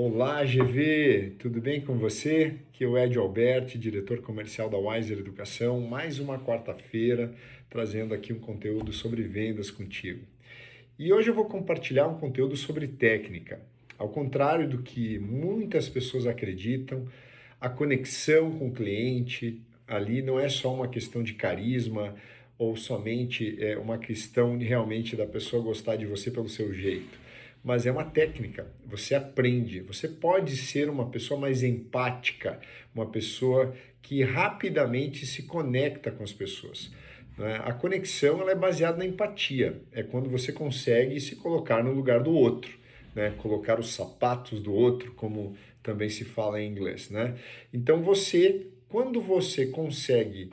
Olá, GV, tudo bem com você? Aqui é o Ed Alberti, diretor comercial da Wiser Educação. Mais uma quarta-feira, trazendo aqui um conteúdo sobre vendas contigo. E hoje eu vou compartilhar um conteúdo sobre técnica. Ao contrário do que muitas pessoas acreditam, a conexão com o cliente ali não é só uma questão de carisma ou somente uma questão realmente da pessoa gostar de você pelo seu jeito, mas é uma técnica, você aprende. Você pode ser uma pessoa mais empática, uma pessoa que rapidamente se conecta com as pessoas, né? A conexão ela é baseada na empatia, é quando você consegue se colocar no lugar do outro, né? Colocar os sapatos do outro, como também se fala em inglês, né? Então quando você consegue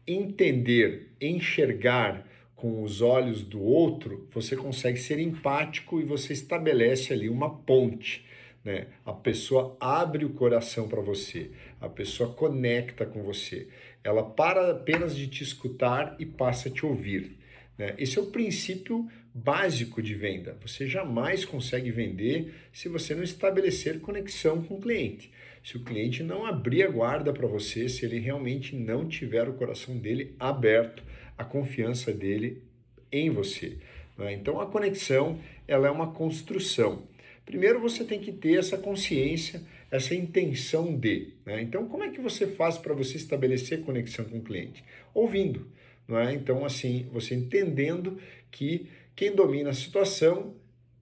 entender, enxergar com os olhos do outro, você consegue ser empático e você estabelece ali uma ponte, né? A pessoa abre o coração para você, a pessoa conecta com você, ela para apenas de te escutar e passa a te ouvir, né? Esse é o princípio básico de venda. Você jamais consegue vender se você não estabelecer conexão com o cliente. Se o cliente não abrir a guarda para você, se ele realmente não tiver o coração dele aberto, a confiança dele em você, né? Então a conexão ela é uma construção. Primeiro você tem que ter essa consciência, essa intenção de, né? Então como é que você faz para você estabelecer conexão com o cliente? Ouvindo, não é? Então assim, você entendendo que quem domina a situação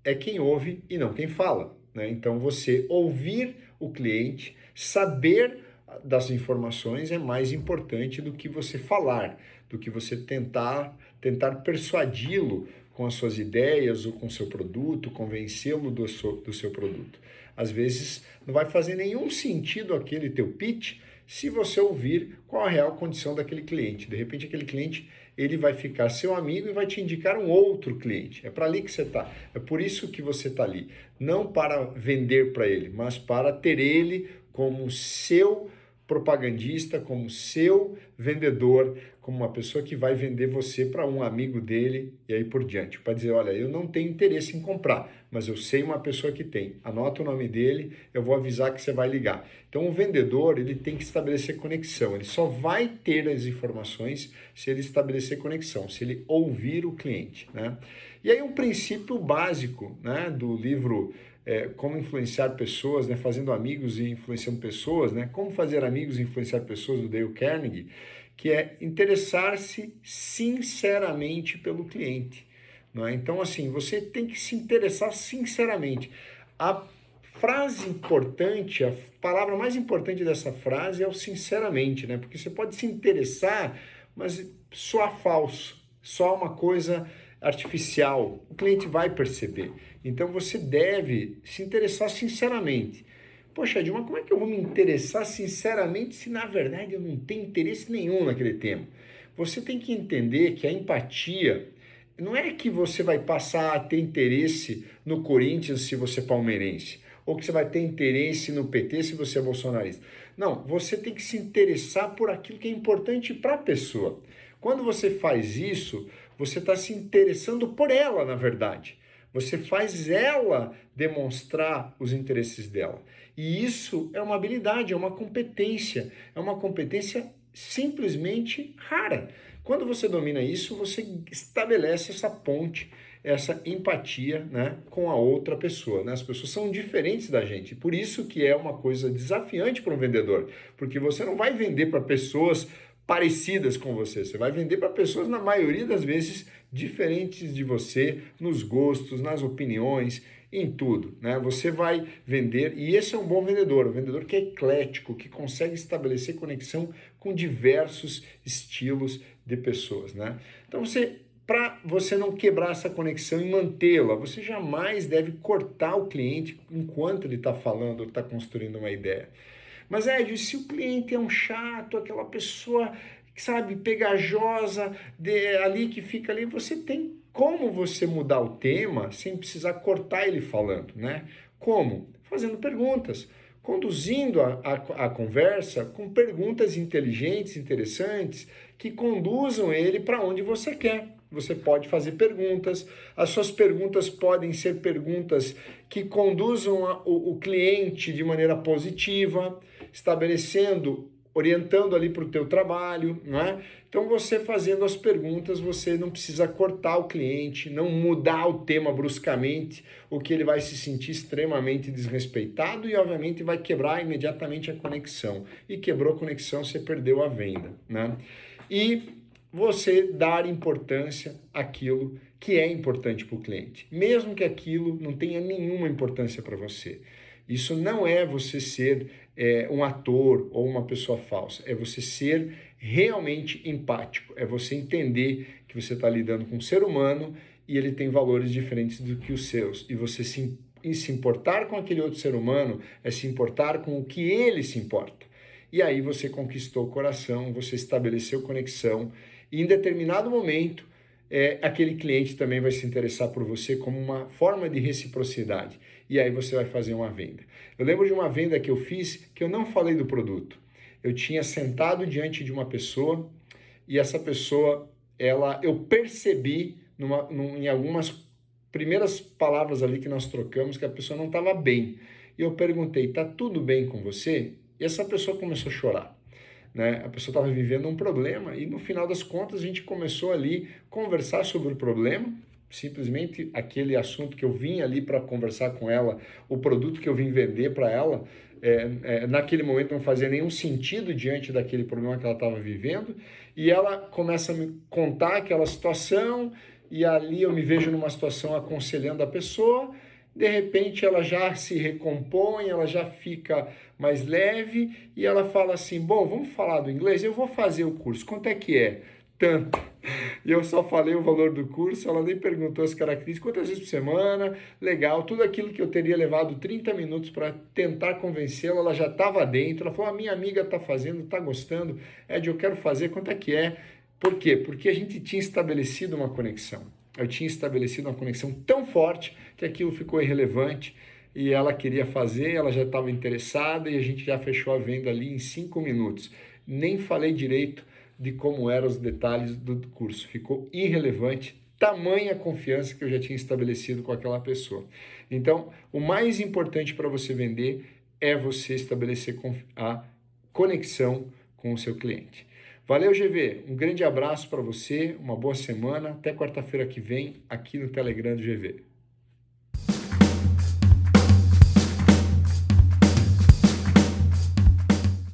é quem ouve e não quem fala, né? Então você ouvir o cliente, saber das informações é mais importante do que você falar, do que você tentar persuadi-lo com as suas ideias ou com o seu produto, convencê-lo do seu produto. Às vezes não vai fazer nenhum sentido aquele teu pitch se você ouvir qual a real condição daquele cliente. De repente aquele cliente ele vai ficar seu amigo e vai te indicar um outro cliente. É para ali que você está. É por isso que você está ali. Não para vender para ele, mas para ter ele como seu propagandista, como seu vendedor, como uma pessoa que vai vender você para um amigo dele e aí por diante. Para dizer, olha, eu não tenho interesse em comprar, mas eu sei uma pessoa que tem. Anota o nome dele, eu vou avisar que você vai ligar. Então o vendedor, ele tem que estabelecer conexão. Ele só vai ter as informações se ele estabelecer conexão, se ele ouvir o cliente, né? E aí um princípio básico, né, do livro Como Influenciar Pessoas, né, Fazendo Amigos e Influenciando Pessoas, né, Como Fazer Amigos e Influenciar Pessoas, do Dale Carnegie, que é interessar-se sinceramente pelo cliente, não é? Então, assim, você tem que se interessar sinceramente. A frase importante, a palavra mais importante dessa frase é o sinceramente, né? Porque você pode se interessar, mas soar falso, só uma coisa artificial. O cliente vai perceber. Então você deve se interessar sinceramente. Poxa, Dilma, como é que eu vou me interessar sinceramente se na verdade eu não tenho interesse nenhum naquele tema? Você tem que entender que a empatia não é que você vai passar a ter interesse no Corinthians se você é palmeirense, ou que você vai ter interesse no PT se você é bolsonarista. Não, você tem que se interessar por aquilo que é importante para a pessoa. Quando você faz isso, você está se interessando por ela, na verdade. Você faz ela demonstrar os interesses dela. E isso é uma habilidade, é uma competência simplesmente rara. Quando você domina isso, você estabelece essa ponte, essa empatia, né, com a outra pessoa, né? As pessoas são diferentes da gente, por isso que é uma coisa desafiante para um vendedor, porque você não vai vender para pessoas parecidas com você, você vai vender para pessoas, na maioria das vezes, diferentes de você, nos gostos, nas opiniões, em tudo, né? Você vai vender, e esse é um bom vendedor, um vendedor que é eclético, que consegue estabelecer conexão com diversos estilos de pessoas, né? Então para você não quebrar essa conexão e mantê-la, você jamais deve cortar o cliente enquanto ele está falando ou está construindo uma ideia. Mas, Ed, se o cliente é um chato, aquela pessoa, sabe, pegajosa, ali que fica ali, você tem como você mudar o tema sem precisar cortar ele falando, né? Como? Fazendo perguntas, conduzindo a conversa com perguntas inteligentes, interessantes, que conduzam ele para onde você quer. você pode fazer perguntas. As suas perguntas podem ser perguntas que conduzam o cliente de maneira positiva, estabelecendo, orientando ali para o teu trabalho, né? Então, você fazendo as perguntas, você não precisa cortar o cliente, não mudar o tema bruscamente, o que ele vai se sentir extremamente desrespeitado e, obviamente, vai quebrar imediatamente a conexão. E quebrou a conexão, você perdeu a venda, né? E você dar importância àquilo que é importante para o cliente, mesmo que aquilo não tenha nenhuma importância para você. Isso não é você ser um ator ou uma pessoa falsa, é você ser realmente empático, é você entender que você está lidando com um ser humano e ele tem valores diferentes do que os seus, e você se importar com aquele outro ser humano é se importar com o que ele se importa. E aí você conquistou o coração, você estabeleceu conexão, e em determinado momento aquele cliente também vai se interessar por você como uma forma de reciprocidade. E aí você vai fazer uma venda. Eu lembro de uma venda que eu fiz que eu não falei do produto. Eu tinha sentado diante de uma pessoa e essa pessoa, eu percebi em algumas primeiras palavras ali que nós trocamos que a pessoa não estava bem. E eu perguntei, tá tudo bem com você? E essa pessoa começou a chorar. Né? A pessoa estava vivendo um problema e no final das contas a gente começou ali a conversar sobre o problema, simplesmente aquele assunto que eu vim ali para conversar com ela, o produto que eu vim vender para ela, naquele momento não fazia nenhum sentido diante daquele problema que ela estava vivendo, e ela começa a me contar aquela situação, e ali eu me vejo numa situação aconselhando a pessoa. De repente ela já se recompõe, ela já fica mais leve e ela fala assim, bom, vamos falar do inglês? Eu vou fazer o curso, quanto é que é? Tanto. E eu só falei o valor do curso, ela nem perguntou as características, quantas vezes por semana, legal, tudo aquilo que eu teria levado 30 minutos para tentar convencê-la, ela já estava dentro, ela falou, a minha amiga está fazendo, está gostando, Ed, eu quero fazer, quanto é que é? Por quê? Porque a gente tinha estabelecido uma conexão. Eu tinha estabelecido uma conexão tão forte que aquilo ficou irrelevante e ela queria fazer, ela já estava interessada e a gente já fechou a venda ali em 5 minutos. Nem falei direito de como eram os detalhes do curso, ficou irrelevante, tamanha confiança que eu já tinha estabelecido com aquela pessoa. Então, o mais importante para você vender é você estabelecer a conexão com o seu cliente. Valeu, GV. Um grande abraço para você, uma boa semana. Até quarta-feira que vem, aqui no Telegram do GV.